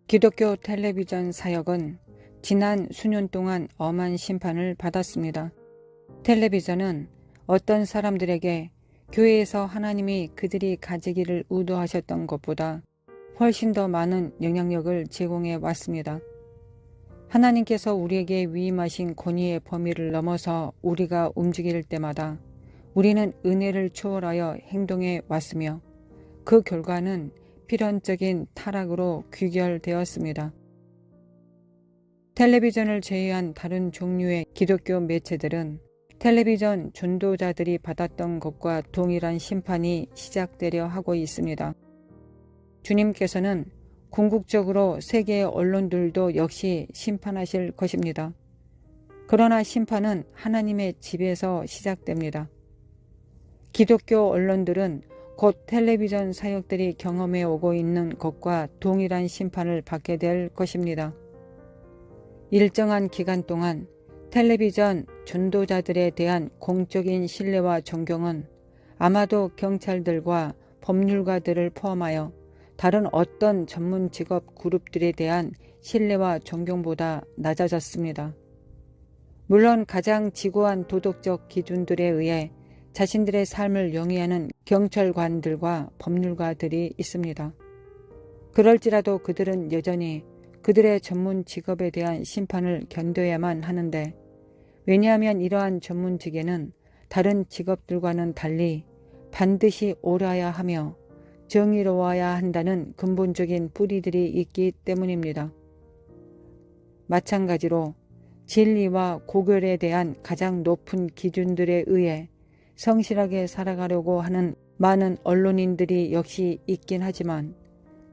기독교 텔레비전 사역은 지난 수년 동안 엄한 심판을 받았습니다. 텔레비전은 어떤 사람들에게 교회에서 하나님이 그들이 가지기를 의도하셨던 것보다 훨씬 더 많은 영향력을 제공해 왔습니다. 하나님께서 우리에게 위임하신 권위의 범위를 넘어서 우리가 움직일 때마다 우리는 은혜를 초월하여 행동해 왔으며 그 결과는 필연적인 타락으로 귀결되었습니다. 텔레비전을 제외한 다른 종류의 기독교 매체들은 텔레비전 전도자들이 받았던 것과 동일한 심판이 시작되려 하고 있습니다. 주님께서는 궁극적으로 세계의 언론들도 역시 심판하실 것입니다. 그러나 심판은 하나님의 집에서 시작됩니다. 기독교 언론들은 곧 텔레비전 사역들이 경험해 오고 있는 것과 동일한 심판을 받게 될 것입니다. 일정한 기간 동안 텔레비전 전도자들에 대한 공적인 신뢰와 존경은 아마도 경찰들과 법률가들을 포함하여 다른 어떤 전문 직업 그룹들에 대한 신뢰와 존경보다 낮아졌습니다. 물론 가장 지고한 도덕적 기준들에 의해 자신들의 삶을 영위하는 경찰관들과 법률가들이 있습니다. 그럴지라도 그들은 여전히 그들의 전문 직업에 대한 심판을 견뎌야만 하는데, 왜냐하면 이러한 전문직에는 다른 직업들과는 달리 반드시 옳아야 하며 정의로워야 한다는 근본적인 뿌리들이 있기 때문입니다. 마찬가지로 진리와 고결에 대한 가장 높은 기준들에 의해 성실하게 살아가려고 하는 많은 언론인들이 역시 있긴 하지만,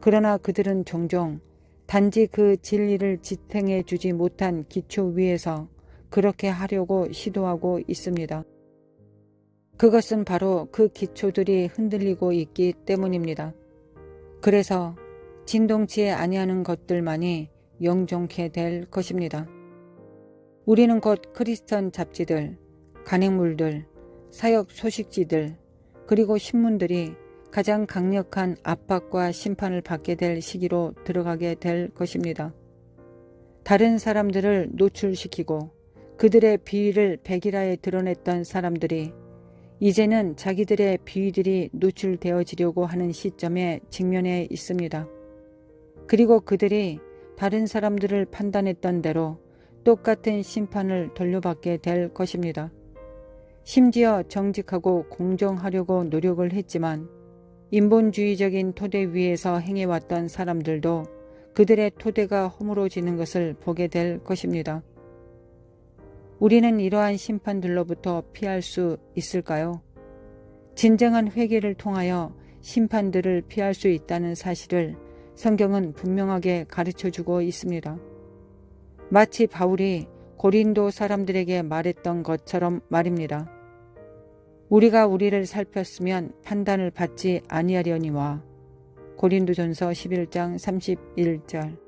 그러나 그들은 종종 단지 그 진리를 지탱해 주지 못한 기초 위에서 그렇게 하려고 시도하고 있습니다. 그것은 바로 그 기초들이 흔들리고 있기 때문입니다. 그래서 진동치에 아니하는 것들만이 영존케 될 것입니다. 우리는 곧 크리스천 잡지들, 간행물들, 사역 소식지들, 그리고 신문들이 가장 강력한 압박과 심판을 받게 될 시기로 들어가게 될 것입니다. 다른 사람들을 노출시키고 그들의 비위를 백일하에 드러냈던 사람들이 이제는 자기들의 비위들이 노출되어지려고 하는 시점에 직면해 있습니다. 그리고 그들이 다른 사람들을 판단했던 대로 똑같은 심판을 돌려받게 될 것입니다. 심지어 정직하고 공정하려고 노력을 했지만 인본주의적인 토대 위에서 행해왔던 사람들도 그들의 토대가 허물어지는 것을 보게 될 것입니다. 우리는 이러한 심판들로부터 피할 수 있을까요? 진정한 회개를 통하여 심판들을 피할 수 있다는 사실을 성경은 분명하게 가르쳐주고 있습니다. 마치 바울이 고린도 사람들에게 말했던 것처럼 말입니다. 우리가 우리를 살폈으면 판단을 받지 아니하려니와. 고린도전서 11장 31절.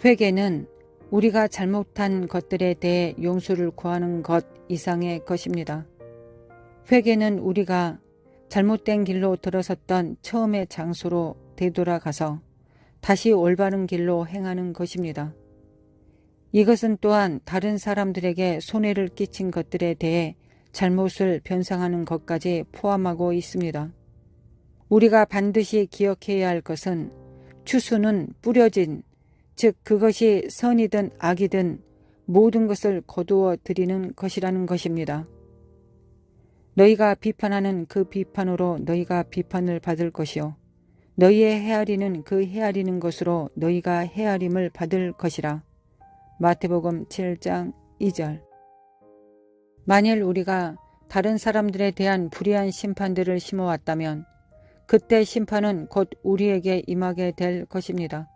회개는 우리가 잘못한 것들에 대해 용서를 구하는 것 이상의 것입니다. 회개는 우리가 잘못된 길로 들어섰던 처음의 장소로 되돌아가서 다시 올바른 길로 행하는 것입니다. 이것은 또한 다른 사람들에게 손해를 끼친 것들에 대해 잘못을 변상하는 것까지 포함하고 있습니다. 우리가 반드시 기억해야 할 것은 추수는 뿌려진, 즉 그것이 선이든 악이든 모든 것을 거두어 들이는 것이라는 것입니다. 너희가 비판하는 그 비판으로 너희가 비판을 받을 것이요 너희의 헤아리는 그 헤아리는 것으로 너희가 헤아림을 받을 것이라. 마태복음 7장 2절. 만일 우리가 다른 사람들에 대한 불의한 심판들을 심어왔다면 그때 심판은 곧 우리에게 임하게 될 것입니다.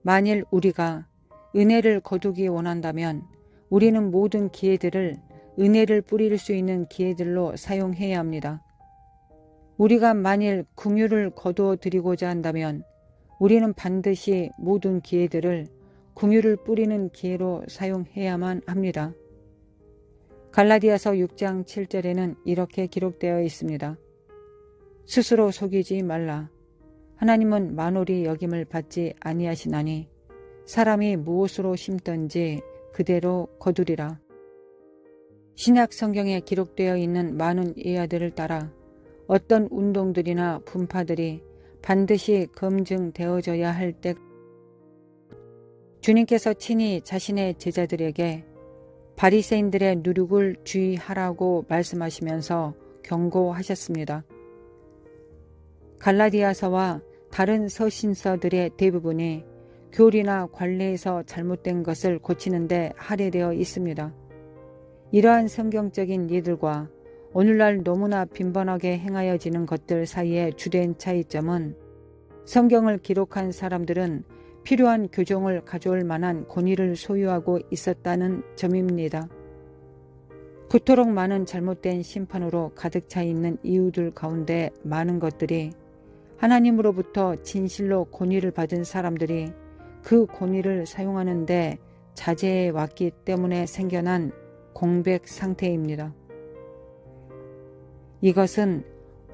만일 우리가 은혜를 거두기 원한다면 우리는 모든 기회들을 은혜를 뿌릴 수 있는 기회들로 사용해야 합니다. 우리가 만일 긍휼을 거두어 드리고자 한다면 우리는 반드시 모든 기회들을 긍휼을 뿌리는 기회로 사용해야만 합니다. 갈라디아서 6장 7절에는 이렇게 기록되어 있습니다. 스스로 속이지 말라. 하나님은 만홀히 여김을 받지 아니하시나니 사람이 무엇으로 심든지 그대로 거두리라. 신약 성경에 기록되어 있는 많은 예화들을 따라 어떤 운동들이나 분파들이 반드시 검증되어져야 할 때 주님께서 친히 자신의 제자들에게 바리새인들의 누룩을 주의하라고 말씀하시면서 경고하셨습니다. 갈라디아서와 다른 서신서들의 대부분이 교리나 관례에서 잘못된 것을 고치는 데 할애되어 있습니다. 이러한 성경적인 예들과 오늘날 너무나 빈번하게 행하여지는 것들 사이의 주된 차이점은 성경을 기록한 사람들은 필요한 교종을 가져올 만한 권위를 소유하고 있었다는 점입니다. 그토록 많은 잘못된 심판으로 가득 차 있는 이유들 가운데 많은 것들이 하나님으로부터 진실로 권위를 받은 사람들이 그 권위를 사용하는데 자제해 왔기 때문에 생겨난 공백 상태입니다. 이것은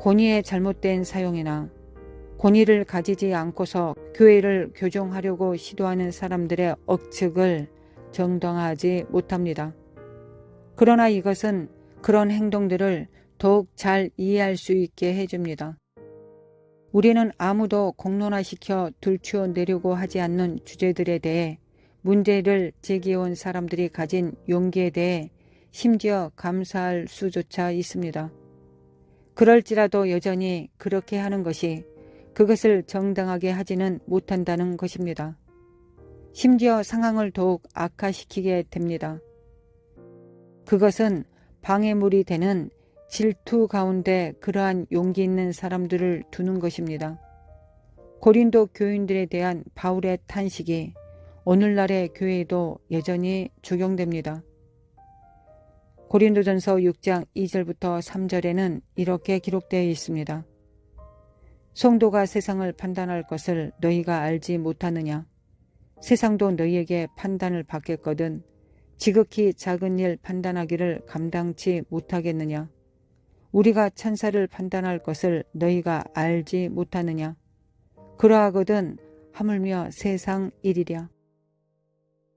권위의 잘못된 사용이나 권위를 가지지 않고서 교회를 교종하려고 시도하는 사람들의 억측을 정당화하지 못합니다. 그러나 이것은 그런 행동들을 더욱 잘 이해할 수 있게 해줍니다. 우리는 아무도 공론화시켜 들추어내려고 하지 않는 주제들에 대해 문제를 제기해온 사람들이 가진 용기에 대해 심지어 감사할 수조차 있습니다. 그럴지라도 여전히 그렇게 하는 것이 그것을 정당하게 하지는 못한다는 것입니다. 심지어 상황을 더욱 악화시키게 됩니다. 그것은 방해물이 되는 질투 가운데 그러한 용기 있는 사람들을 두는 것입니다. 고린도 교인들에 대한 바울의 탄식이 오늘날의 교회에도 여전히 적용됩니다. 고린도전서 6장 2절부터 3절에는 이렇게 기록되어 있습니다. 성도가 세상을 판단할 것을 너희가 알지 못하느냐? 세상도 너희에게 판단을 받겠거든 지극히 작은 일 판단하기를 감당치 못하겠느냐? 우리가 천사를 판단할 것을 너희가 알지 못하느냐? 그러하거든 하물며 세상 일이랴.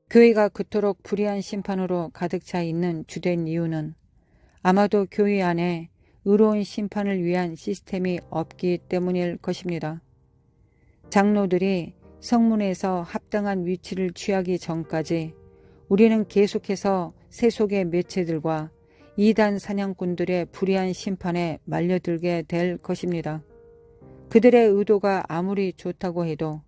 교회가 그토록 불의한 심판으로 가득 차 있는 주된 이유는 아마도 교회 안에 의로운 심판을 위한 시스템이 없기 때문일 것입니다. 장로들이 성문에서 합당한 위치를 취하기 전까지 우리는 계속해서 세속의 매체들과 이단 사냥꾼들의 불의한 심판에 말려들게 될 것입니다. 그들의 의도가 아무리 좋다고 해도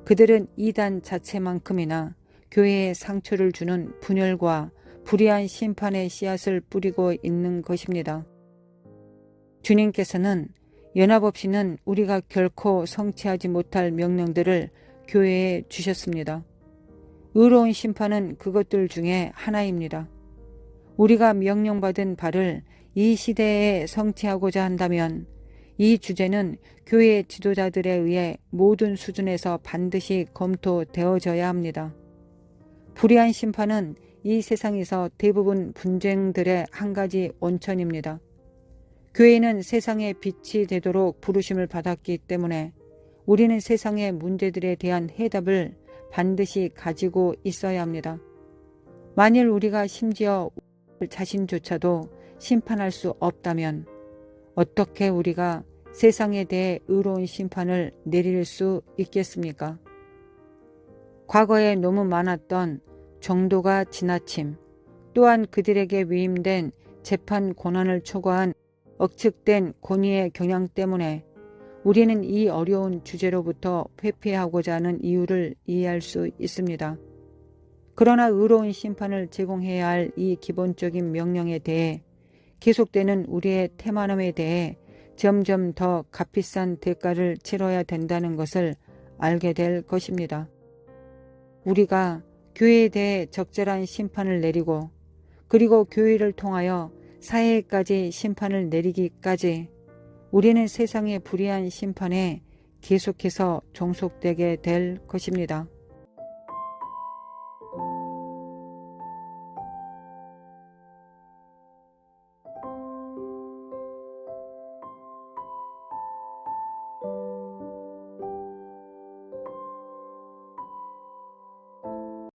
그들은 이단 자체만큼이나 교회에 상처를 주는 분열과 불의한 심판의 씨앗을 뿌리고 있는 것입니다. 주님께서는 연합 없이는 우리가 결코 성취하지 못할 명령들을 교회에 주셨습니다. 의로운 심판은 그것들 중에 하나입니다. 우리가 명령받은 바를 이 시대에 성취하고자 한다면 이 주제는 교회 지도자들에 의해 모든 수준에서 반드시 검토되어져야 합니다. 불의한 심판은 이 세상에서 대부분 분쟁들의 한 가지 원천입니다. 교회는 세상의 빛이 되도록 부르심을 받았기 때문에 우리는 세상의 문제들에 대한 해답을 반드시 가지고 있어야 합니다. 만일 우리가 심지어 자신조차도 심판할 수 없다면 어떻게 우리가 세상에 대해 의로운 심판을 내릴 수 있겠습니까? 과거에 너무 많았던 정도가 지나침, 또한 그들에게 위임된 재판 권한을 초과한 억측된 권위의 경향 때문에 우리는 이 어려운 주제로부터 회피하고자 하는 이유를 이해할 수 있습니다. 그러나 의로운 심판을 제공해야 할 이 기본적인 명령에 대해 계속되는 우리의 태만함에 대해 점점 더 값비싼 대가를 치러야 된다는 것을 알게 될 것입니다. 우리가 교회에 대해 적절한 심판을 내리고 그리고 교회를 통하여 사회까지 심판을 내리기까지 우리는 세상의 불의한 심판에 계속해서 종속되게 될 것입니다.